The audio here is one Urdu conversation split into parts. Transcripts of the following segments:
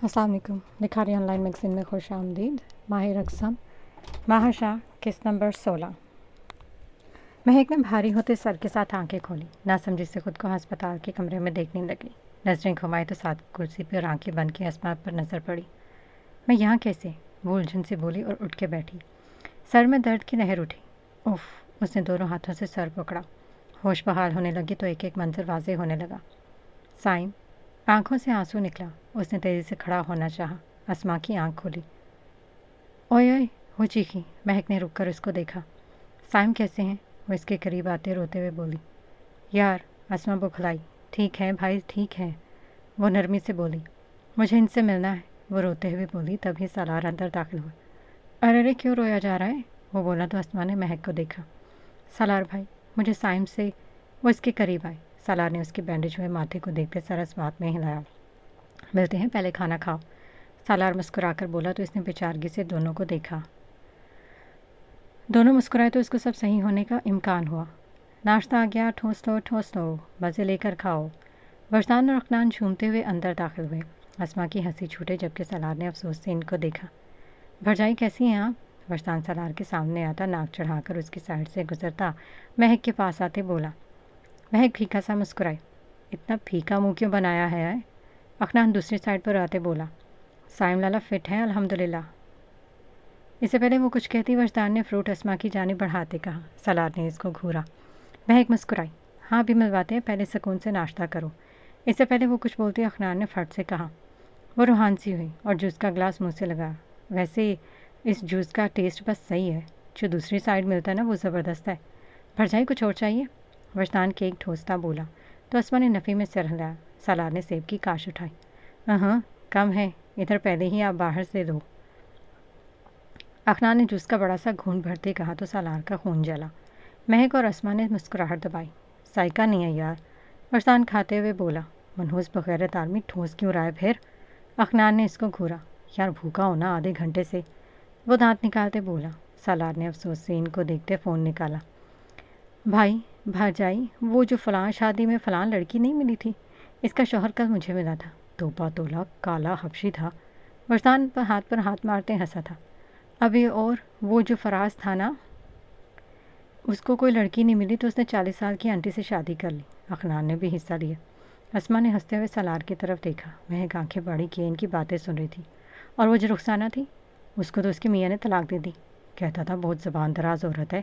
السلام علیکم. نکھاری آن لائن میگزین میں خوش آمدید. ماہر اقسم مہاشا قسط نمبر 16. مہک نے بھاری ہوتے سر کے ساتھ آنکھیں کھولی. نہ سمجھی سے خود کو ہسپتال کے کمرے میں دیکھنے لگی. نظریں گھمائی تو ساتھ کرسی پہ اور آنکھیں بند کی اسما پر نظر پڑی. میں یہاں کیسے؟ وہ الجھن سے بولی اور اٹھ کے بیٹھی. سر میں درد کی لہر اٹھی. اف! اس نے دونوں ہاتھوں سے سر پکڑا. ہوش بحال ہونے لگی تو ایک ایک منظر واضح ہونے لگا. سائم! آنکھوں سے آنسو نکلا. اس نے تیزی سے کھڑا ہونا چاہا. اسما کی آنکھ کھولی. اوئے اوئے! وہ چیخی. مہک نے رک کر اس کو دیکھا. سائم کیسے ہیں؟ وہ اس کے قریب آتے روتے ہوئے بولی. یار! اسما بوکھلائی. ٹھیک ہے بھائی ٹھیک ہے. وہ نرمی سے بولی. مجھے ان سے ملنا ہے. وہ روتے ہوئے بولی. تبھی سالار اندر داخل ہوا. ارے کیوں رویا جا رہا ہے؟ وہ بولا تو اسما نے مہک کو دیکھا. سالار بھائی مجھے سائم سے. وہ اس کے قریب آئے. سالار نے اس کے بینڈیج ہوئے ماتھے کو دیکھتے سر اس بات میں ہلایا. ملتے ہیں پہلے کھانا کھاؤ. سالار مسکرا کر بولا تو اس نے بیچارگی سے دونوں کو دیکھا. دونوں مسکرائے تو اس کو سب صحیح ہونے کا امکان ہوا. ناشتہ آ گیا. ٹھوس لو مزے لے کر کھاؤ. وجدان اور اخنان جھومتے ہوئے اندر داخل ہوئے. اسما کی ہنسی چھوٹے جبکہ سالار نے افسوس سے ان کو دیکھا. بھرجائی کیسی ہیں آپ؟ وجدان سالار کے سامنے آتا ناک چڑھا کر اس کی سائڈ سے گزرتا مہک کے پاس آتے بولا. مہک پھیکا سا مسکرائی. اتنا پھیکا منہ کیوں بنایا ہے؟ اخنان دوسری سائڈ پر آتے بولا. سائم لالا فٹ ہے الحمدللہ. اس سے پہلے وہ کچھ کہتی وجدان نے فروٹ اسما کی جانب بڑھاتے کہا. سالار نے اس کو گھورا. مہک مسکرائی. ہاں بھی ملواتے ہیں. پہلے سکون سے ناشتہ کرو. اس سے پہلے وہ کچھ بولتی اخنان نے فٹ سے کہا. وہ روحان سی ہوئی اور جوس کا گلاس منہ سے لگا. ویسے اس جوس کا ٹیسٹ بس صحیح ہے. جو دوسری سائڈ ملتا ہے نا وہ زبردست ہے. بھرجائی کچھ اور چاہیے؟ وجدان کیک ٹھوستا بولا تو اسما نے نفی میں سر ہلایا. سالار نے سیب کی کاش اٹھائی. ہاں کم ہے. ادھر پہلے ہی آپ باہر سے دو. اخنان نے جوس کا بڑا سا گھونٹ بھرتے کہا تو سالار کا خون جلا. مہک اور اسما نے مسکراہٹ دبائی. سائیکا نہیں ہے یار. وجدان کھاتے ہوئے بولا. منحوس بغیرت آدمی ٹھوس کیوں رہا ہے پھر؟ اخنان نے اس کو گھورا. یار بھوکا ہونا آدھے گھنٹے سے. وہ دانت نکالتے بولا. سالار نے افسوس سے ان کو دیکھتے فون نکالا. بھائی بھرجائی وہ جو فلاں شادی میں فلاں لڑکی نہیں ملی تھی اس کا شوہر کل مجھے ملا تھا. توپا تولا کالا حبشی تھا. وجدان پر ہاتھ مارتے ہنسا تھا. ابھی اور وہ جو فراز تھا نا اس کو کوئی لڑکی نہیں ملی تو اس نے 40 سال کی آنٹی سے شادی کر لی. اخنان نے بھی حصہ لیا. اسما نے ہنستے ہوئے سالار کی طرف دیکھا. مہک آنکھیں بڑی کیے ان کی باتیں سن رہی تھی. اور وہ جو رخسانہ تھی اس کو تو اس کی میاں نے طلاق دے دی. کہتا تھا بہت زبان دراز عورت ہے.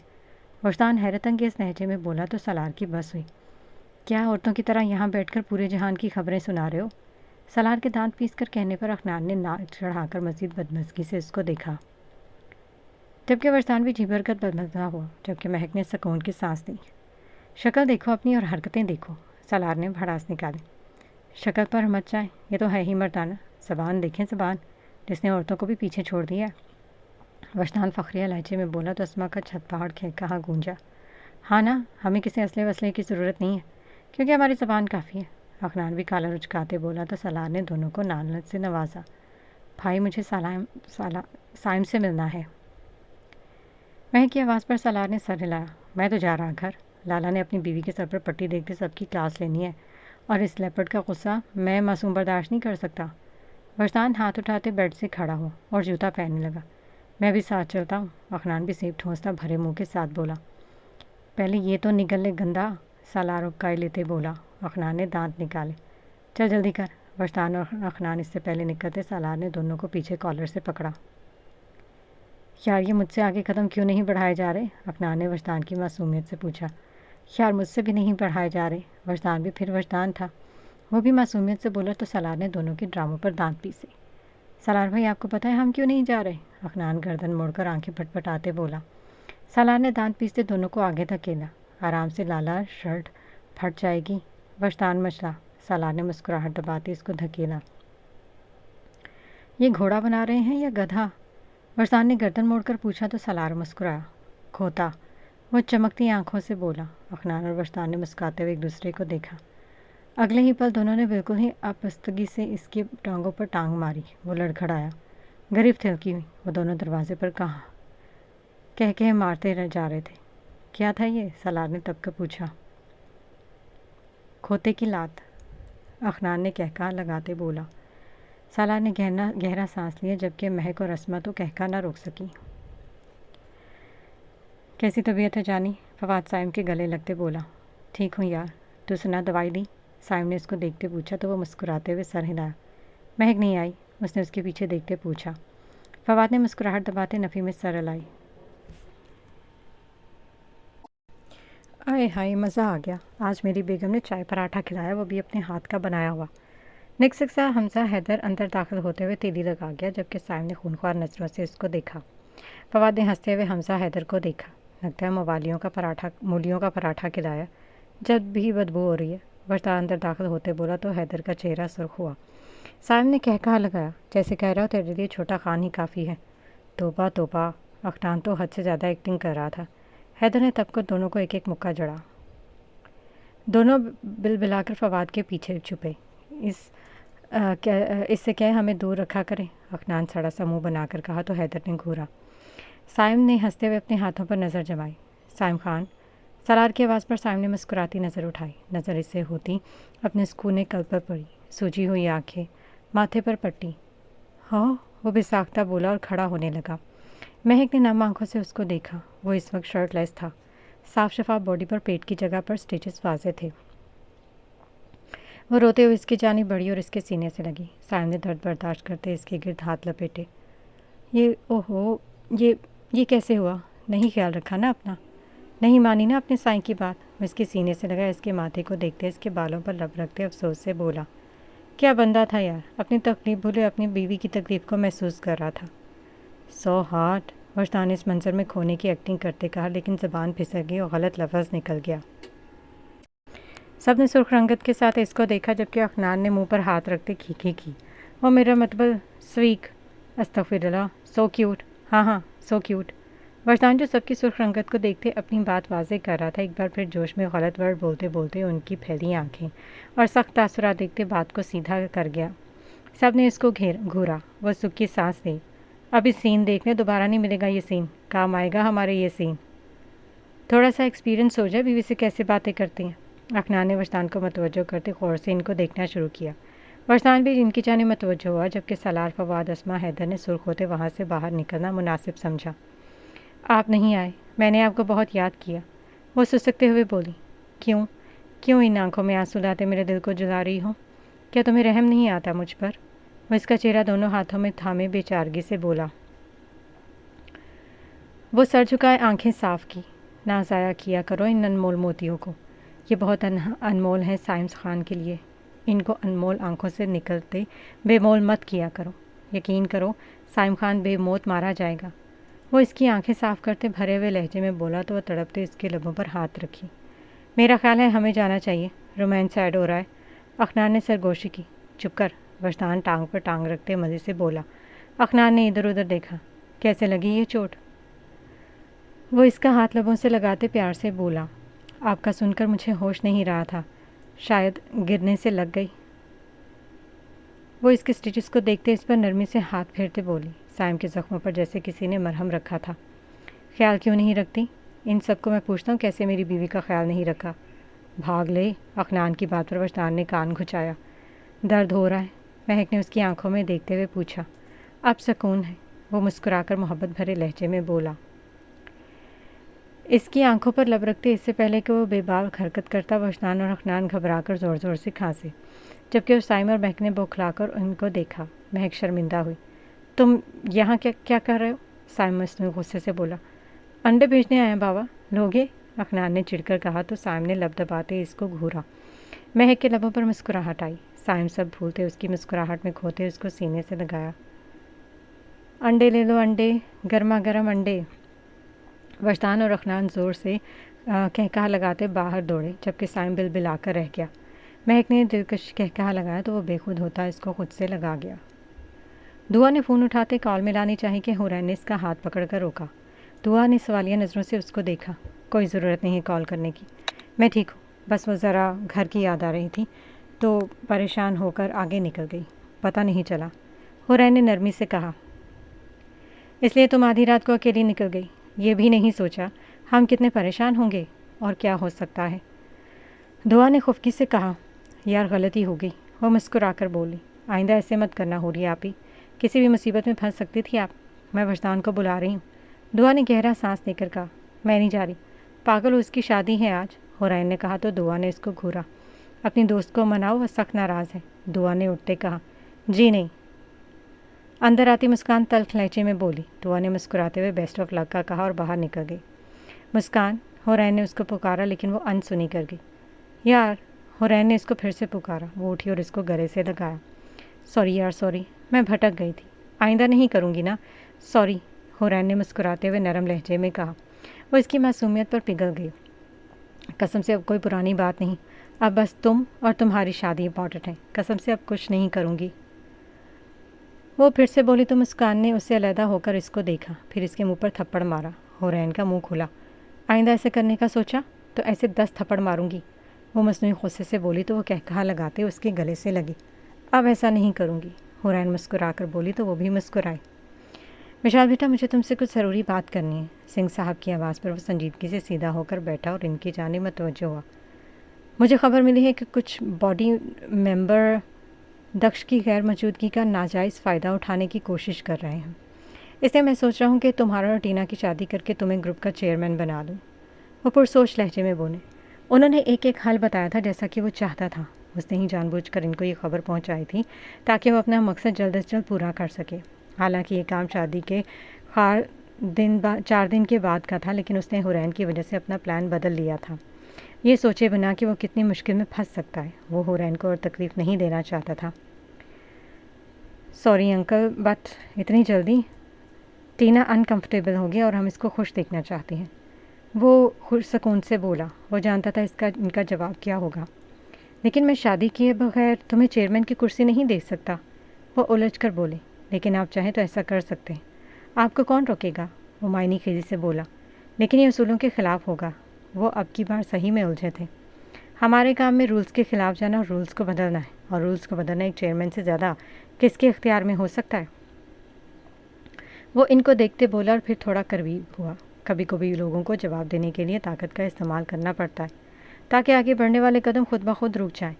وجدان حیرت انگیز لہجے میں بولا تو سالار کی بس ہوئی. کیا عورتوں کی طرح یہاں بیٹھ کر پورے جہان کی خبریں سنا رہے ہو؟ سالار کے دانت پیس کر کہنے پر اخنان نے ناک چڑھا کر مزید بدمزگی سے اس کو دیکھا. جبکہ وجدان بھی جی برکت بدمزہ ہوا. جبکہ مہک نے سکون کی سانس لی. شکل دیکھو اپنی اور حرکتیں دیکھو. سالار نے بھڑاس نکالی. شکل پر مت جائیں. یہ تو ہے ہی مردانہ. زبان دیکھیں زبان جس نے عورتوں کو بھی پیچھے چھوڑ دیا. وجدان فخریہ لہجے میں بولا تو اسما کا چھت پہاڑ کہا گونجا. ہاں نا ہمیں کسی اسلحے وسلحے کی ضرورت نہیں ہے کیونکہ ہماری زبان کافی ہے. اخنان بھی کالا رجکاتے بولا تو سالار نے دونوں کو نانت سے نوازا. بھائی مجھے سائم سے ملنا ہے. مہک کی آواز پر سالار نے سر ہلایا. میں تو جا رہا گھر. لالا نے اپنی بیوی کے سر پر پٹی دیکھتے سب کی کلاس لینی ہے اور اس لیپٹ کا غصہ میں معصوم برداشت نہیں کر سکتا. وجدان ہاتھ اٹھاتے بیڈ سے کھڑا ہوا اور جوتا پہننے لگا. میں بھی ساتھ چلتا ہوں. اخنان بھی سیب ٹھونستا بھرے منہ کے ساتھ بولا. پہلے یہ تو نگل لے گندا. سالار اکائی لیتے بولا. اخنان نے دانت نکالے. چل جلدی کر. وجدان اور اخنان اس سے پہلے نکلتے سالار نے دونوں کو پیچھے کالر سے پکڑا. یار یہ مجھ سے آگے قدم کیوں نہیں بڑھائے جا رہے؟ اخنان نے وجدان کی معصومیت سے پوچھا. یار مجھ سے بھی نہیں بڑھائے جا رہے. وجدان بھی پھر وجدان تھا. وہ بھی معصومیت سے بولا تو سالار نے دونوں کے ڈراموں پر دانت پیسے. سالار بھائی آپ کو پتہ ہے ہم کیوں نہیں جا رہے؟ اخنان گردن موڑ کر آنکھیں پٹپٹاتے بولا. سالار نے دانت پیستے دونوں کو آگے دھکیلا. آرام سے لالا شرٹ پھٹ جائے گی. وجدان مچلا. سالار نے مسکراہٹ دباتے اس کو دھکیلا. یہ گھوڑا بنا رہے ہیں یا گدھا؟ وجدان نے گردن موڑ کر پوچھا تو سالار مسکرایا. کھوتا. وہ چمکتی آنکھوں سے بولا. اخنان اور وجدان نے مسکراتے ہوئے ایک دوسرے کو دیکھا. اگلے ہی پل دونوں نے بالکل ہی آپستگی سے اس کی ٹانگوں پر ٹانگ ماری. وہ لڑکھڑایا. غریب تھلکی ہوئی. وہ دونوں دروازے پر کہہ مارتے جا رہے تھے. کیا تھا یہ؟ سالار نے تب کر پوچھا. کھوتے کی لات. اخنان نے کہکہا لگاتے بولا. سالار نے گہرا سانس لیا جبکہ مہک اور اسما تو کہکا نہ روک سکی۔ کیسی طبیعت ہے جانی؟ فواد سائم کے گلے لگتے بولا۔ ٹھیک ہوں یار، تو سنا دوائی لی؟ سائم نے اس کو دیکھتے پوچھا تو وہ مسکراتے ہوئے سر ہلایا۔ مہک نہیں آئی؟ اس نے اس کے پیچھے دیکھتے پوچھا۔ فواد نے مسکراہٹ دباتے نفی میں سر ہلائی۔ آئے ہائے، مزہ آ گیا، آج میری بیگم نے چائے پراٹھا کھلایا، وہ بھی اپنے ہاتھ کا بنایا ہوا۔ نکسک سا حمزہ حیدر اندر داخل ہوتے ہوئے تیلی لگا گیا جبکہ سائم نے خونخوار نظروں سے اس کو دیکھا۔ فواد نے ہنستے ہوئے حمزہ حیدر کو دیکھا۔ لگتا ہے مولیوں کا پراٹھا کھلایا، جب بھی بدبو ہو رہی ہے۔ ورشدار اندر داخل ہوتے بولا تو حیدر کا چہرہ سرخ ہوا۔ سائم نے کہا لگایا، جیسے کہہ رہا ہو تیرے لیے چھوٹا خان ہی کافی ہے۔ توبہ توبہ، اخنان تو حد سے زیادہ ایکٹنگ کر رہا تھا۔ حیدر نے تب کو دونوں کو ایک ایک مکہ جڑا۔ دونوں بل بلا کر فواد کے پیچھے چھپے۔ اس سے کہہ ہمیں دور رکھا کرے، اخنان سڑا سا منہ بنا کر کہا تو حیدر نے گھورا۔ سائم نے ہنستے ہوئے اپنے ہاتھوں پر نظر جمائی۔ سائم خان، سالار کی آواز پر سائم نے مسکراتی نظر اٹھائی۔ نظر اس سے ہوتی اپنے سکونے قلب پر پڑی، سوجی ہوئی آنکھیں، ماتھے پر پٹی۔ ہاں، وہ بے ساختہ بولا اور کھڑا ہونے لگا۔ مہک نے نم آنکھوں سے اس کو دیکھا۔ وہ اس وقت شرٹ لیس تھا، صاف شفاف باڈی پر پیٹ کی جگہ پر سٹیچز واضح تھے۔ وہ روتے ہوئے اس کی جانب بڑھی اور اس کے سینے سے لگی۔ سائم نے درد برداشت کرتے اس کے گرد ہاتھ لپیٹے۔ یہ کیسے ہوا؟ نہیں خیال رکھا نا اپنا؟ نہیں مانی نا اپنے سائیں کی بات؟ وہ اس کے سینے سے لگا، اس کے ماتھے کو دیکھتے اس کے بالوں پر لب رکھتے افسوس سے بولا۔ کیا بندہ تھا یار، اپنی تکلیف بھولے اپنی بیوی کی تکلیف کو محسوس کر رہا تھا۔ سو ہارٹ، وجدان نے اس منظر میں کھونے کی ایکٹنگ کرتے کہا لیکن زبان پھسل گئی اور غلط لفظ نکل گیا۔ سب نے سرخ رنگت کے ساتھ اس کو دیکھا جبکہ اخنان نے منہ پر ہاتھ رکھتے کھیکھی کی۔ وہ میرا مطلب سویک، استغفر اللہ، سو کیوٹ، ہاں سو کیوٹ۔ وجدان جو سب کی سرخ رنگت کو دیکھتے اپنی بات واضح کر رہا تھا، ایک بار پھر جوش میں غلط ورڈ بولتے بولتے ان کی پھیلی آنکھیں اور سخت تاثرات دیکھتے بات کو سیدھا کر گیا۔ سب نے اس کو گھورا۔ وہ سکھ کی سانس لی۔ اب اس سین دیکھنے دوبارہ نہیں ملے گا، یہ سین کام آئے گا ہمارے، یہ سین تھوڑا سا ایکسپیرینس ہو جائے بیوی سے کیسے باتیں کرتی ہیں۔ اخنان نے وجدان کو متوجہ کرتے غور سے ان کو دیکھنا شروع کیا۔ وجدان بھی ان کی جانب متوجہ ہوا جبکہ سالار، فواد، اسما، حیدر نے سرخ ہوتے وہاں سے باہر نکلنا مناسب سمجھا۔ آپ نہیں آئے، میں نے آپ کو بہت یاد کیا، وہ سسکتے ہوئے بولی۔ کیوں ان آنکھوں میں آنسو لاتے میرے دل کو جلا رہی ہو؟ کیا تمہیں رحم نہیں آتا مجھ پر؟ وہ اس کا چہرہ دونوں ہاتھوں میں تھامے بے چارگی سے بولا۔ وہ سر جھکائے آنکھیں صاف کی۔ نہ ضائع کیا کرو ان انمول موتیوں کو، یہ بہت انمول ہیں سائم خان کے لیے، ان کو انمول آنکھوں سے نکلتے بے مول مت کیا کرو، یقین کرو سائم خان بے موت مارا جائے گا۔ وہ اس کی آنکھیں صاف کرتے بھرے ہوئے لہجے میں بولا تو وہ تڑپتے اس کے لبوں پر ہاتھ رکھی۔ میرا خیال ہے ہمیں جانا چاہیے، رومانس ایڈ ہو رہا ہے۔ اخنان نے سرگوشی کی۔ چپ کر، وجدان ٹانگ پر ٹانگ رکھتے مزے سے بولا۔ اخنان نے ادھر ادھر دیکھا۔ کیسے لگی یہ چوٹ؟ وہ اس کا ہاتھ لبوں سے لگاتے پیار سے بولا۔ آپ کا سن کر مجھے ہوش نہیں رہا تھا، شاید گرنے سے لگ گئی۔ وہ اس کے سٹیچز کو دیکھتے اس پر نرمی سے ہاتھ پھیرتے بولی۔ سائم کے زخموں پر جیسے کسی نے مرہم رکھا تھا۔ خیال کیوں نہیں رکھتی؟ ان سب کو میں پوچھتا ہوں کیسے میری بیوی کا خیال نہیں رکھا؟ بھاگ لے، اخنان کی بات پر وجدان نے کان گھچایا۔ درد ہو رہا ہے؟ مہک نے اس کی آنکھوں میں دیکھتے ہوئے پوچھا۔ اب سکون ہے، وہ مسکرا کر محبت بھرے لہجے میں بولا۔ اس کی آنکھوں پر لب رکھتے اس سے پہلے کہ وہ بے باک حرکت کرتا، وجدان اور اخنان گھبرا کر زور زور سے کھانسے، جبکہ اس سائم اور مہک نے بوکھلا کر ان کو دیکھا۔ مہک شرمندہ ہوئی۔ تم یہاں کیا کر رہے ہو؟ سائم مصنوعی غصے سے بولا۔ انڈے بیچنے آئے ہیں بابا، لوگے؟ اخنان نے چڑھ کر کہا تو سائم نے لب دباتے اس کو گھورا۔ مہک کے لبوں پر مسکراہٹ آئی۔ سائم سب بھولتے اس کی مسکراہٹ میں کھوتے اس کو سینے سے لگایا۔ انڈے لے لو، انڈے، گرما گرم انڈے۔ وجدان اور اخنان زور سے کہکہا لگاتے باہر دوڑے جبکہ سائم بل بلا کر رہ گیا۔ مہک نے دلکش کہکہا لگایا تو وہ بے خود ہوتا اس کو خود سے لگا گیا۔ دعا نے فون اٹھاتے کال ملانی چاہی کہ حورین نے اس کا ہاتھ پکڑ کر روکا۔ دعا نے سوالیہ نظروں سے اس کو دیکھا۔ کوئی ضرورت نہیں کال کرنے کی، میں ٹھیک ہوں، بس وہ ذرا گھر کی یاد آ رہی تھی تو پریشان ہو کر آگے نکل گئی، پتہ نہیں چلا، حورین نے نرمی سے کہا۔ اس لیے تم آدھی رات کو اکیلی نکل گئی، یہ بھی نہیں سوچا ہم کتنے پریشان ہوں گے اور کیا ہو سکتا ہے؟ دعا نے خفگی سے کہا۔ یار غلطی ہو گئی، وہ مسکرا کر بولی۔ آئندہ ایسے مت کرنا ہو رہی آپ ہی، کسی بھی مصیبت میں پھنس سکتی تھی آپ. میں وجدان کو بلا رہی ہوں. دعا نے گہرا سانس لے کر کہا. میں نہیں جا رہی. پاگل، اس کی شادی ہے آج، حورین نے کہا تو دعا نے اس کو گھورا. اپنی دوست کو مناؤ، وہ سخت ناراض ہے. دعا نے اٹھتے کہا. جی نہیں. اندر آتی مسکان تلخ لہجے میں بولی. دعا نے مسکراتے ہوئے بیسٹ آف لک کا کہا اور باہر نکل گئی. مسکان، حورین نے اس کو پکارا لیکن وہ انسنی کر گئی. یار، حورین نے اس کو پھر سے پکارا. وہ اٹھی اور اس کو گلے سے لگایا. سوری یار، سوری، میں بھٹک گئی تھی. آئندہ نہیں کروں گی نا. سوری، حورین نے مسکراتے ہوئے نرم لہجے میں کہا. وہ اس کی معصومیت پر پگھل گئی. قسم سے اب کوئی پرانی بات نہیں، اب بس تم اور تمہاری شادی امپورٹنٹ ہے. قسم سے اب کچھ نہیں کروں گی. وہ پھر سے بولی تو مسکان نے اس سے علیحدہ ہو کر اس کو دیکھا، پھر اس کے منہ پر تھپڑ مارا. حورین کا منہ کھلا. آئندہ ایسے کرنے کا سوچا تو ایسے 10 تھپڑ ماروں گی. وہ مصنوعی غصے سے بولی تو وہ کہا لگاتے اس کے گلے سے لگی. اب ایسا نہیں کروں گی. حورین مسکرا کر بولی تو وہ بھی مسکرائی. وشال بیٹا، مجھے تم سے کچھ ضروری بات کرنی ہے. سنگھ صاحب کی آواز پر وہ سنجیدگی سے سیدھا ہو کر بیٹھا اور ان کی جانب متوجہ ہوا. مجھے خبر ملی ہے کہ کچھ باڈی ممبر دکش کی غیر موجودگی کا ناجائز فائدہ اٹھانے کی کوشش کر رہے ہیں. اس لیے میں سوچ رہا ہوں کہ تمہارا اور ٹینا کی شادی کر کے تمہیں گروپ کا چیئرمین بنا دوں. وہ پرسوچ لہجے میں بولے. انہوں نے ایک ایک حل بتایا تھا جیسا کہ وہ چاہتا تھا. اس نے ہی جان بوجھ کر ان کو یہ خبر پہنچائی تھی تاکہ وہ اپنا مقصد جلد از جلد پورا کر سکے. حالانکہ یہ کام شادی کے 4 دن کے بعد کا تھا، لیکن اس نے حورین کی وجہ سے اپنا پلان بدل لیا تھا. یہ سوچے بنا کہ وہ کتنی مشکل میں پھنس سکتا ہے. وہ حورین کو اور تکلیف نہیں دینا چاہتا تھا. سوری انکل، بٹ اتنی جلدی؟ ٹینا انکمفرٹیبل ہو گیا اور ہم اس کو خوش دیکھنا چاہتے ہیں. وہ خوش سکون سے بولا. وہ جانتا تھا ان کا جواب کیا ہوگا. لیکن میں شادی کیے بغیر تمہیں چیئرمین کی کرسی نہیں دے سکتا. وہ الجھ کر بولے. لیکن آپ چاہیں تو ایسا کر سکتے ہیں. آپ کو کون روکے گا؟ وہ معنی خیزی سے بولا. لیکن یہ اصولوں کے خلاف ہوگا. وہ اب کی بار صحیح میں الجھے تھے. ہمارے کام میں رولز کے خلاف جانا اور رولز کو بدلنا ہے، اور رولز کو بدلنا ایک چیئرمین سے زیادہ کس کے اختیار میں ہو سکتا ہے؟ وہ ان کو دیکھتے بولا اور پھر تھوڑا قریب ہوا. کبھی کبھی لوگوں کو جواب دینے کے لیے طاقت کا استعمال کرنا پڑتا ہے تاکہ آگے بڑھنے والے قدم خود بخود رک جائیں.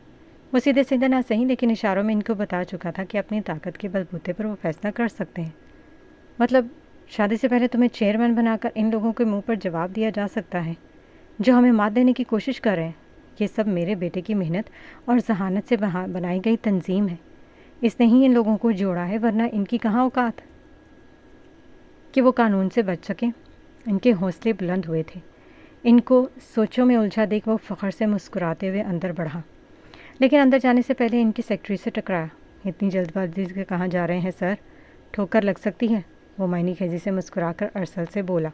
وہ سیدھے سیدھے نہ صحیح لیکن اشاروں میں ان کو بتا چکا تھا کہ اپنی طاقت کے بل بوتے پر وہ فیصلہ کر سکتے ہیں. مطلب شادی سے پہلے تمہیں چیئرمین بنا کر ان لوگوں کے منہ پر جواب دیا جا سکتا ہے جو ہمیں مات دینے کی کوشش کر رہے ہیں. یہ سب میرے بیٹے کی محنت اور ذہانت سے بنائی گئی تنظیم ہے. اس نے ہی ان لوگوں کو جوڑا ہے، ورنہ ان کی کہاں اوقات کہ وہ قانون سے بچ سکیں. ان کے حوصلے بلند ہوئے تھے. ان کو سوچوں میں الجھا دیکھ وہ فخر سے مسکراتے ہوئے اندر بڑھا. لیکن اندر جانے سے پہلے ان کی سیکرٹری سے ٹکرایا. اتنی جلد بازی سے کہاں جا رہے ہیں سر؟ ٹھوکر لگ سکتی ہے. وہ معنی خیزی سے مسکرا کر ارسل سے بولا.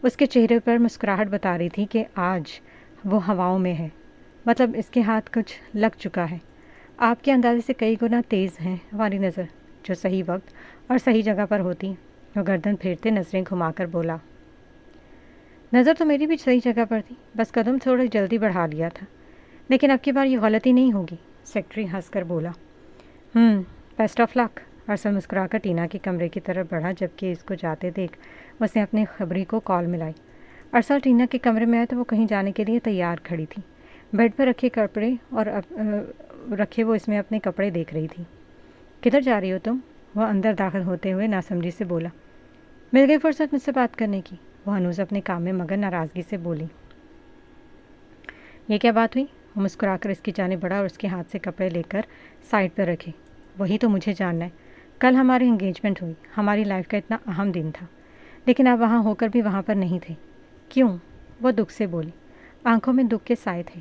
اس کے چہرے پر مسکراہٹ بتا رہی تھی کہ آج وہ ہواؤں میں ہے. مطلب اس کے ہاتھ کچھ لگ چکا ہے. آپ کے اندازے سے کئی گنا تیز ہیں ہماری نظر، جو صحیح وقت اور صحیح جگہ پر ہوتی. وہ گردن پھیرتے نظریں گھما کر بولا. نظر تو میری بھی صحیح جگہ پر تھی، بس قدم تھوڑی جلدی بڑھا لیا تھا. لیکن اب کی بار یہ غلطی نہیں ہوگی. سیکرٹری ہنس کر بولا. بیسٹ آف لک. ارسل مسکرا کر ٹینا کے کمرے کی طرف بڑھا. جبکہ اس کو جاتے دیکھ اس نے اپنے خبری کو کال ملائی. ارسل ٹینا کے کمرے میں آئے تو وہ کہیں جانے کے لیے تیار کھڑی تھی. بیڈ پر رکھے کپڑے اور رکھے وہ اس میں اپنے کپڑے دیکھ رہی تھی. کدھر جا رہی ہو تم؟ وہ اندر داخل ہوتے ہوئے ناسمجھی سے بولا. مل گئی فرصت مجھ سے بات کرنے کی. وہ ہنوز اپنے کام میں مگن ناراضگی سے بولی. یہ کیا بات ہوئی؟ وہ مسکرا کر اس کی جانب بڑھا اور اس کے ہاتھ سے کپڑے لے کر سائڈ پر رکھے. وہی تو مجھے جاننا ہے. کل ہماری انگیجمنٹ ہوئی، ہماری لائف کا اتنا اہم دن تھا، لیکن آپ وہاں ہو کر بھی وہاں پر نہیں تھے. کیوں؟ وہ دکھ سے بولی. آنکھوں میں دکھ کے سائے تھے.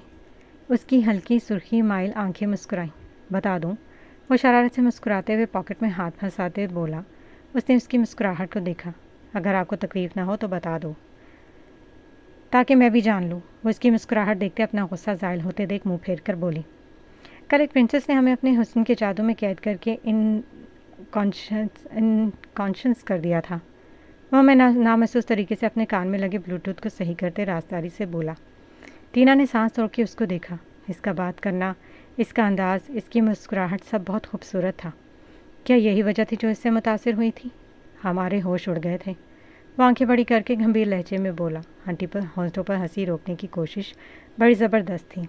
اس کی ہلکی سرخی مائل آنکھیں مسکرائیں. بتا دوں؟ وہ شرارت سے مسکراتے ہوئے پاکٹ میں ہاتھ پھنساتے ہوئے بولا. اس نے اس کی مسکراہٹ کو دیکھا. اگر آپ کو تکلیف نہ ہو تو بتا دو تاکہ میں بھی جان لوں. وہ اس کی مسکراہٹ دیکھتے اپنا غصہ زائل ہوتے دیکھ منہ پھیر کر بولی. کل ایک پرنسس نے ہمیں اپنے حسن کے جادو میں قید کر کے کانشنس کر دیا تھا. وہ میں نامحسوس طریقے سے اپنے کان میں لگے بلوٹوتھ کو صحیح کرتے رازداری سے بولا. ٹینا نے سانس روک کے اس کو دیکھا. اس کا بات کرنا، اس کا انداز، اس کی مسکراہٹ سب بہت خوبصورت تھا. کیا یہی وجہ تھی جو اس سے متاثر ہوئی تھی؟ ہمارے ہوش اڑ گئے تھے. وہ آنکھیں بڑی کر کے گمبھیر لہجے میں بولا. ہونٹوں پر ہنسی روکنے کی کوشش بڑی زبردست تھی.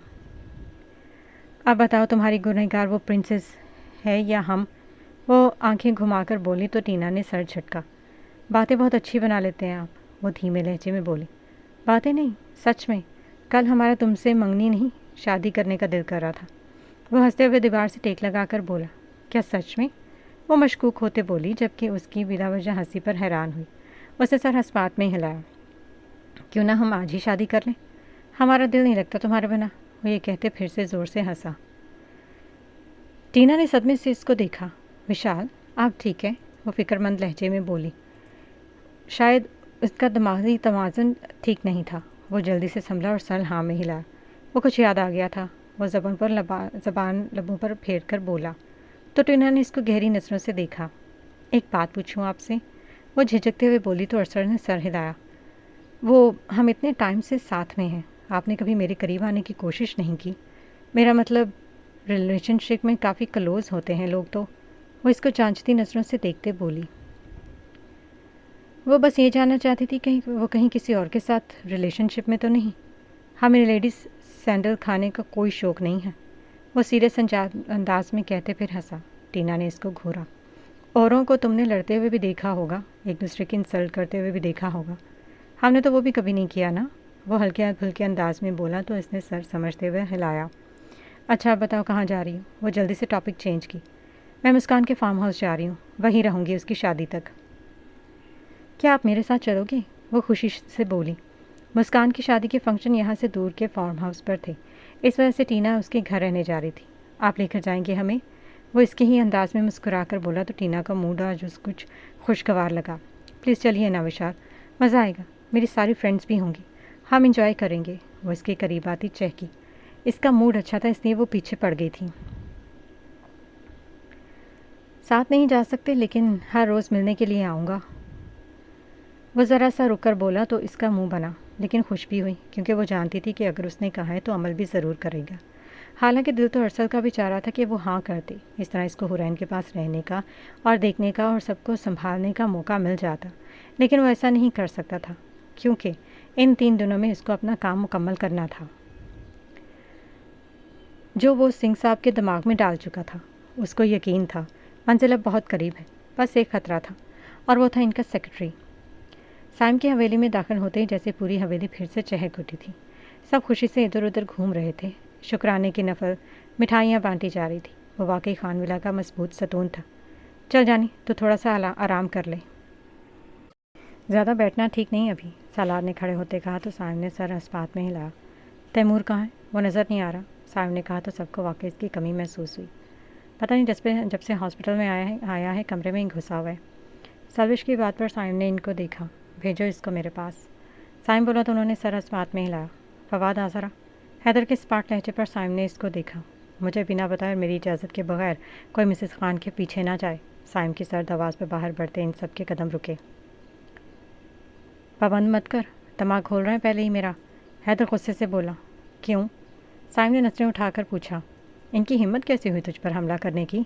اب بتاؤ تمہاری گنہگار وہ پرنسس ہے یا ہم؟ وہ آنکھیں گھما کر بولی تو ٹینا نے سر جھٹکا۔ باتیں بہت اچھی بنا لیتے ہیں آپ، وہ دھیمے لہجے میں بولی۔ باتیں نہیں، سچ میں، کل ہمارا تم سے منگنی نہیں، شادی کرنے کا دل کر رہا تھا۔ وہ ہنستے ہوئے دیوار سے ٹیک لگا کر بولا۔ کیا سچ میں؟ وہ مشکوک ہوتے بولی، جبکہ اس کی بلا وجہ ہنسی پر حیران ہوئی۔ اس نے سر ہسپات میں ہلایا۔ کیوں نہ ہم آج ہی شادی کر لیں؟ ہمارا دل نہیں لگتا تمہارے بنا، وہ یہ کہتے پھر سے زور سے ہنسا۔ ٹینا نے صدمے سے اس کو دیکھا۔ وشال، آپ ٹھیک ہے؟ وہ فکر مند لہجے میں بولی۔ شاید اس کا دماغی توازن ٹھیک نہیں تھا۔ وہ جلدی سے سنبھلا اور سر ہاں میں ہلایا۔ وہ کچھ یاد آ گیا تھا۔ وہ زبان لبوں پر پھیر کر بولا۔ تو ٹینا نے اس کو گہری نظروں سے دیکھا۔ ایک بات پوچھوں آپ سے؟ وہ جھجکتے ہوئے بولی تو ارسر نے سر ہلایا۔ وہ ہم اتنے ٹائم سے ساتھ میں ہیں، آپ نے کبھی میرے قریب آنے کی کوشش نہیں کی؟ میرا مطلب ریلیشن شپ میں کافی کلوز ہوتے ہیں لوگ تو۔ وہ اس کو چانچتی نظروں سے دیکھتے بولی۔ وہ بس یہ جاننا چاہتی تھی کہ وہ کہیں کسی اور کے ساتھ ریلیشن شپ میں تو نہیں۔ ہمیں لیڈیز سینڈل کھانے کا کوئی شوق نہیں ہے، وہ سیریس انداز میں کہتے پھر ہنسا۔ ٹینا نے اس کو گھورا۔ اوروں کو تم نے لڑتے ہوئے بھی دیکھا ہوگا، ایک دوسرے کی انسلٹ کرتے ہوئے بھی دیکھا ہوگا، ہم نے تو وہ بھی کبھی نہیں کیا نا، وہ ہلکے پھلکے انداز میں بولا تو اس نے سر سمجھتے ہوئے ہلایا۔ اچھا بتاؤ کہاں جا رہی ہوں؟ وہ جلدی سے ٹاپک چینج کی۔ میں مسکان کے فارم ہاؤس جا رہی ہوں، وہیں رہوں گی اس کی شادی تک۔ کیا آپ میرے ساتھ چلو گے؟ وہ خوشی سے بولی۔ مسکان کی شادی کے فنکشن یہاں سے دور کے فارم ہاؤس پر تھے، اس وجہ سے ٹینا اس کے گھر رہنے جا رہی تھی۔ آپ لے کر جائیں گے ہمیں؟ وہ اس کے ہی انداز میں مسکرا کر بولا تو ٹینا کا موڈ آج کچھ خوشگوار لگا۔ پلیز چلیے نا وشال، مزہ آئے گا، میری ساری فرینڈس بھی ہوں گی، ہم انجوائے کریں گے۔ وہ اس کے قریب آتی چہکی۔ اس کا موڈ اچھا تھا، اس لیے وہ پیچھے پڑ گئی تھی۔ ساتھ نہیں جا سکتے لیکن ہر روز ملنے کے لیے آؤں گا۔ وہ ذرا سا رک کر بولا تو اس کا منہ بنا، لیکن خوش بھی ہوئی کیونکہ وہ جانتی تھی کہ اگر اس نے کہا ہے تو عمل بھی ضرور کرے گا۔ حالانکہ دل تو ارسل کا بھی چاہ رہا تھا کہ وہ ہاں کر دے، اس طرح اس کو حرین کے پاس رہنے کا اور دیکھنے کا اور سب کو سنبھالنے کا موقع مل جاتا، لیکن وہ ایسا نہیں کر سکتا تھا کیونکہ ان 3 دنوں میں اس کو اپنا کام مکمل کرنا تھا جو وہ سنگھ صاحب کے دماغ میں ڈال چکا تھا۔ اس کو یقین تھا منزل اب بہت قریب ہے، بس ایک خطرہ تھا اور وہ تھا ان کا سیکرٹری۔ سائم کی حویلی میں داخل ہوتے ہی جیسے پوری حویلی پھر سے چہک اٹھی تھی۔ سب خوشی سے ادھر ادھر گھوم رہے تھے، شکرانے کی نفل مٹھائیاں بانٹی جا رہی تھی۔ وہ واقعی خان ولا کا مضبوط ستون تھا۔ چل جانی تو تھوڑا سا آرام کر لے، زیادہ بیٹھنا ٹھیک نہیں ابھی، سالار نے کھڑے ہوتے کہا تو سائم نے سر اسپات میں ہلایا۔ تیمور کہاں ہے؟ وہ نظر نہیں آ رہا، سائم نے کہا تو سب کو واقعی اس کی کمی محسوس ہوئی۔ پتہ نہیں جب سے ہاسپٹل میں آیا ہے کمرے میں ہی گھسا ہوا ہے۔ سروش کی بات پر سائم نے ان کو دیکھا۔ بھیجو اس کو میرے پاس، سائم بولا تو انہوں نے سر اسپات میں ہلایا۔ فواد آ ذرا۔ حیدر کے اسپاٹ لہجے پر سائم نے اس کو دیکھا۔ مجھے بنا بتائے میری اجازت کے بغیر کوئی مسز خان کے پیچھے نہ جائے۔ سائم کی سرد آواز پہ باہر بڑھتے ان سب کے قدم رکے۔ پابند مت کر، دماغ کھول رہے ہیں پہلے ہی میرا، حیدر غصے سے بولا۔ کیوں؟ سائم نے نظریں اٹھا کر پوچھا۔ ان کی ہمت کیسے ہوئی تجھ پر حملہ کرنے کی؟